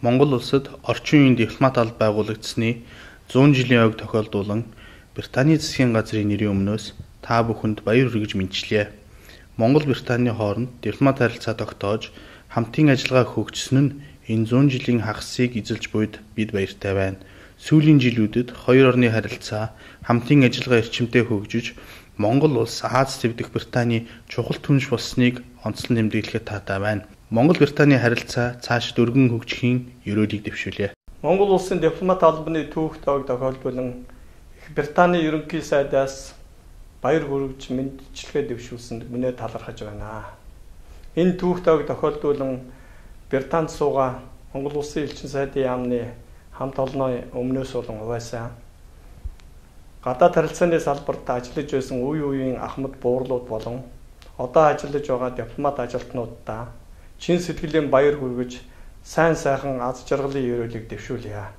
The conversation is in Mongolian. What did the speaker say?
Монгол улсад орчин үеийн дипломат алба байгуулагдсны 100 жилийн ойг тохиолдуулан Британий засгийн газрын нэрийн өмнөөс та бүхэнд баяр хүргэж мэдчилье. Монгол Британий хооронд дипломат харилцаа тогтоож хамтын ажиллагаа хөгжсөн нь энэ 100 жилийн хагасыг эзэлж буйд бид баяртай байна. Сүүлийн жилүүдэд хоёр орны харилцаа хамтын ажиллагаа эрчимтэй хөгжиж Монгол улс Аз Тэвдэх Британий чухал түнш болсныг онцлон тэмдэглэхэд таатай байна. Монгол Британий харилцаа цаашид өргөн хөгжихийн ерөөлийг дэвшүүлье. Монгол улсын дипломат албаны түүх тоог тохиолдуулан Их Британий ерөнхий сайдаас баяр хүргэж мэндчилгээ дэвшүүлсэнд мөнөө талархаж байна. Энэ түүх тоог тохиолдуулан Британд суугаа Монгол улсын элчин сайдын яамны хамт олонны өмнөөс болон хуваасан гадаад харилцааны салбарт ажиллаж байсан үе үеийн ахмад буурлууд болон одоо ажиллаж байгаа дипломат ажилтнуудаа чин сэтгэлийн баяр хүргэж сайн сайхан аз жаргалын ерөөлийг дэвшүүлье.